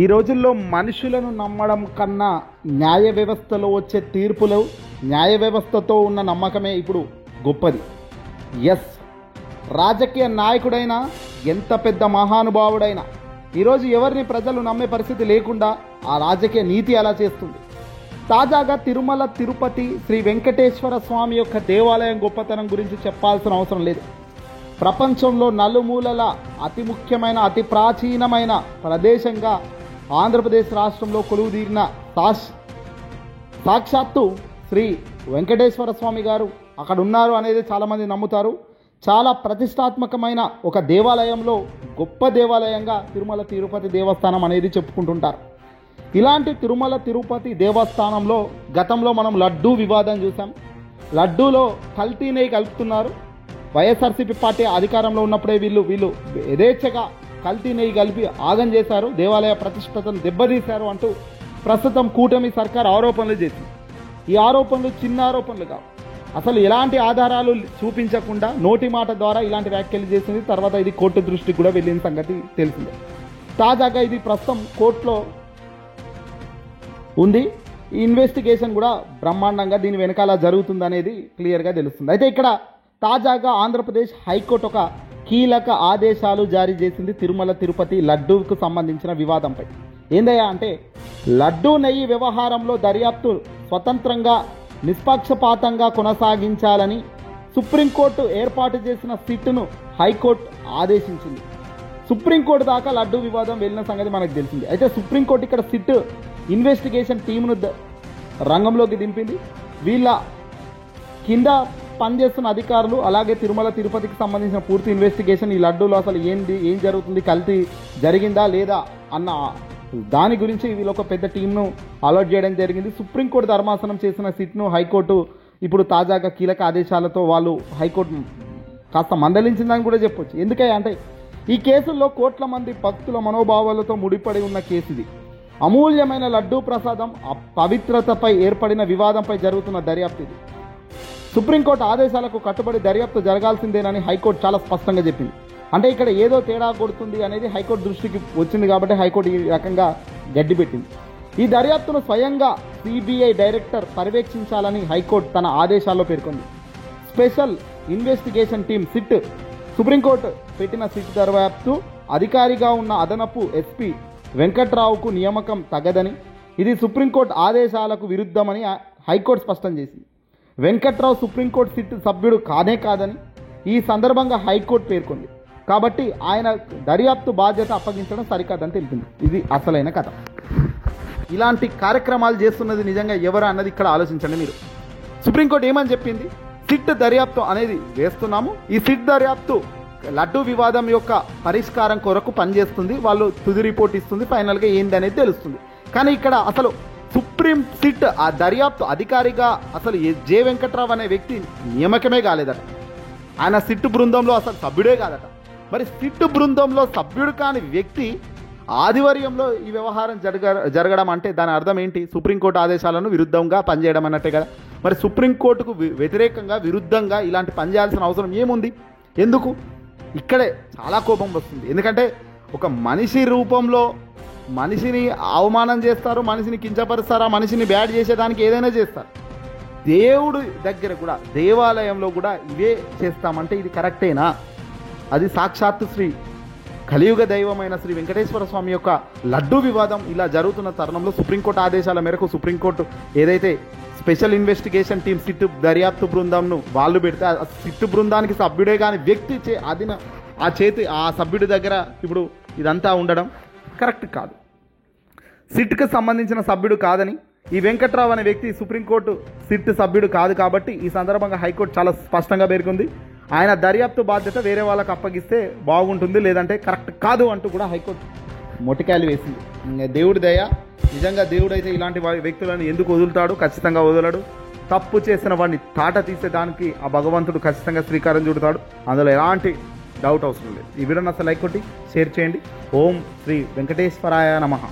ఈ రోజుల్లో మనుషులను నమ్మడం కన్నా న్యాయ వ్యవస్థలో వచ్చే తీర్పులు, న్యాయ వ్యవస్థతో ఉన్న నమ్మకమే ఇప్పుడు గొప్పది. ఎస్, రాజకీయ నాయకుడైనా, ఎంత పెద్ద మహానుభావుడైనా ఈరోజు ఎవరిని ప్రజలు నమ్మే పరిస్థితి లేకుండా ఆ రాజకీయ నీతి అలా చేస్తుంది. తాజాగా తిరుమల తిరుపతి శ్రీ వెంకటేశ్వర స్వామి యొక్క దేవాలయం గొప్పతనం గురించి చెప్పాల్సిన అవసరం లేదు. ప్రపంచంలో నలుమూలల అతి ముఖ్యమైన, అతి ప్రాచీనమైన ప్రదేశంగా ఆంధ్రప్రదేశ్ రాష్ట్రంలో కొలువుదీరిన సాక్షాత్తు శ్రీ వెంకటేశ్వర స్వామి గారు అక్కడ ఉన్నారు అనేది చాలామంది నమ్ముతారు. చాలా ప్రతిష్టాత్మకమైన ఒక దేవాలయంలో గొప్ప దేవాలయంగా తిరుమల తిరుపతి దేవస్థానం అనేది చెప్పుకుంటుంటారు. ఇలాంటి తిరుమల తిరుపతి దేవస్థానంలో గతంలో మనం లడ్డూ వివాదం చూసాం. లడ్డూలో కల్తీ నెయ్యి కలుపుతున్నారు. వైఎస్ఆర్సీపీ పార్టీ అధికారంలో ఉన్నప్పుడే వీళ్ళు యథేచ్ఛగా కల్తీ నెయ్యి కలిపి ఆగం చేశారు, దేవాలయ ప్రతిష్టతను దెబ్బతీశారు అంటూ ప్రస్తుతం కూటమి సర్కార్ ఆరోపణలు చేసింది. ఈ ఆరోపణలు చిన్న ఆరోపణలు కావు. అసలు ఎలాంటి ఆధారాలు చూపించకుండా నోటి మాట ద్వారా ఇలాంటి వ్యాఖ్యలు చేసింది. తర్వాత ఇది కోర్టు దృష్టికి కూడా వెళ్ళిన సంగతి తెలిసిందే. తాజాగా ఇది ప్రస్తుతం కోర్టులో ఉంది. ఈ ఇన్వెస్టిగేషన్ కూడా బ్రహ్మాండంగా దీని వెనకాల జరుగుతుందనేది క్లియర్గా తెలుస్తుంది. అయితే ఇక్కడ తాజాగా ఆంధ్రప్రదేశ్ హైకోర్టు ఒక కీలక ఆదేశాలు జారీ చేసింది తిరుమల తిరుపతి లడ్డూకు సంబంధించిన వివాదంపై. ఏందయ్యా అంటే, లడ్డూ నెయ్యి వ్యవహారంలో దర్యాప్తు స్వతంత్రంగా నిష్పక్షపాతంగా కొనసాగించాలని సుప్రీంకోర్టు ఏర్పాటు చేసిన సిట్ను హైకోర్టు ఆదేశించింది. సుప్రీంకోర్టు దాకా లడ్డూ వివాదం వెళ్ళిన సంగతి మనకు తెలిసింది. అయితే సుప్రీంకోర్టు ఇక్కడ సిట్ ఇన్వెస్టిగేషన్ టీంను రంగంలోకి దింపింది. వీళ్ళ కింద పనిచేస్తున్న అధికారులు, అలాగే తిరుమల తిరుపతికి సంబంధించిన పూర్తి ఇన్వెస్టిగేషన్, ఈ లడ్డూలో అసలు ఏం జరుగుతుంది, కల్తీ జరిగిందా లేదా అన్న దాని గురించి వీళ్ళు ఒక పెద్ద టీంను అలర్ట్ చేయడం జరిగింది. సుప్రీంకోర్టు ధర్మాసనం చేసిన సిట్ను హైకోర్టు ఇప్పుడు తాజాగా కీలక ఆదేశాలతో వాళ్ళు హైకోర్టు కాస్త మందలించిందని కూడా చెప్పొచ్చు. ఎందుకంటే అంటే ఈ కేసుల్లో కోట్ల మంది భక్తుల మనోభావాలతో ముడిపడి ఉన్న కేసు ఇది. అమూల్యమైన లడ్డూ ప్రసాదం పవిత్రతపై ఏర్పడిన వివాదంపై జరుగుతున్న దర్యాప్తు ఇది. సుప్రీంకోర్టు ఆదేశాలకు కట్టుబడి దర్యాప్తు జరగాల్సిందేనని హైకోర్టు చాలా స్పష్టంగా చెప్పింది. అంటే ఇక్కడ ఏదో తేడా కొడుతుంది అనేది హైకోర్టు దృష్టికి వచ్చింది కాబట్టి హైకోర్టు ఈ రకంగా గడ్డిపెట్టింది. ఈ దర్యాప్తును స్వయంగా సిబిఐ డైరెక్టర్ పర్యవేక్షించాలని హైకోర్టు తన ఆదేశాల్లో పేర్కొంది. Special investigation team SIT supreme court పెట్టిన సిట్ దర్యాప్తు అధికారిగా ఉన్న అదనపు ఎస్పీ వెంకట్రావుకు నియామకం తగదని, ఇది సుప్రీంకోర్టు ఆదేశాలకు విరుద్ధమని హైకోర్టు స్పష్టం చేసింది. వెంకట్రావు సుప్రీంకోర్టు సిట్ సభ్యుడు కానే కాదని ఈ సందర్భంగా హైకోర్టు పేర్కొంది. కాబట్టి ఆయన దర్యాప్తు బాధ్యత అప్పగించడం సరికాదని తెలిపింది. ఇది అసలైన కథ. ఇలాంటి కార్యక్రమాలు చేస్తున్నది నిజంగా ఎవరు అన్నది ఇక్కడ ఆలోచించండి మీరు. సుప్రీంకోర్టు ఏమని చెప్పింది? సిట్ దర్యాప్తు అనేది వేస్తున్నాము. ఈ సిట్ దర్యాప్తు లడ్డూ వివాదం యొక్క పరిష్కారం కొరకు పనిచేస్తుంది. వాళ్ళు తుది రిపోర్ట్ ఇస్తుంది, ఫైనల్గా ఏంది అనేది తెలుస్తుంది. కానీ ఇక్కడ అసలు సుప్రీం సిట్ ఆ దర్యాప్తు అధికారిగా అసలు జె వెంకట్రావు అనే వ్యక్తి నియామకమే కాలేదట. ఆయన సిట్ బృందంలో అసలు సభ్యుడే కాదట. మరి సిట్ బృందంలో సభ్యుడు కాని వ్యక్తి ఆధ్వర్యంలో ఈ వ్యవహారం జరగడం అంటే దాని అర్థం ఏంటి? సుప్రీంకోర్టు ఆదేశాలను విరుద్ధంగా పనిచేయడం అన్నట్టే కదా. మరి సుప్రీంకోర్టుకు వ్యతిరేకంగా, విరుద్ధంగా ఇలాంటి పని చేయాల్సిన అవసరం ఏముంది? ఎందుకు? ఇక్కడే చాలా కోపం వస్తుంది. ఎందుకంటే ఒక మనిషి రూపంలో మనిషిని అవమానం చేస్తారు, మనిషిని కించపరుస్తారు, ఆ మనిషిని బ్యాడ్ చేసేదానికి ఏదైనా చేస్తారు. దేవుడు దగ్గర కూడా, దేవాలయంలో కూడా ఇవే చేస్తామంటే ఇది కరెక్టేనా? అది సాక్షాత్తు శ్రీ కలియుగ దైవమైన శ్రీ వెంకటేశ్వర స్వామి యొక్క లడ్డూ వివాదం ఇలా జరుగుతున్న తరుణంలో సుప్రీంకోర్టు ఆదేశాల మేరకు సుప్రీంకోర్టు ఏదైతే స్పెషల్ ఇన్వెస్టిగేషన్ టీం సిట్ దర్యాప్తు బృందంను వాళ్ళు పెడితే ఆ సిట్ బృందానికి సభ్యుడే కానీ వ్యక్తి ఆ సభ్యుడి దగ్గర ఇప్పుడు ఇదంతా ఉండడం కరెక్ట్ కాదు. సిట్కి సంబంధించిన సభ్యుడు కాదని, ఈ వెంకట్రావు అనే వ్యక్తి సుప్రీంకోర్టు సిట్ సభ్యుడు కాదు కాబట్టి ఈ సందర్భంగా హైకోర్టు చాలా స్పష్టంగా పేర్కొంది. ఆయన దర్యాప్తు బాధ్యత వేరే వాళ్ళకి అప్పగిస్తే బాగుంటుంది, లేదంటే కరెక్ట్ కాదు అంటూ కూడా హైకోర్టు మొటికాయలు వేసింది. దేవుడి దయ, నిజంగా దేవుడైతే ఇలాంటి వ్యక్తులను ఎందుకు వదులుతాడు? ఖచ్చితంగా వదలడు. తప్పు చేసిన వాడిని తాట తీసేదానికి ఆ భగవంతుడు ఖచ్చితంగా శ్రీకారం చుడతాడు. అందులో ఎలాంటి డౌట్ అవసరం లేదు. ఈ వీడియోని అసలు లైక్ కొట్టి షేర్ చేయండి. ఓం శ్రీ వెంకటేశ్వరాయ నమః.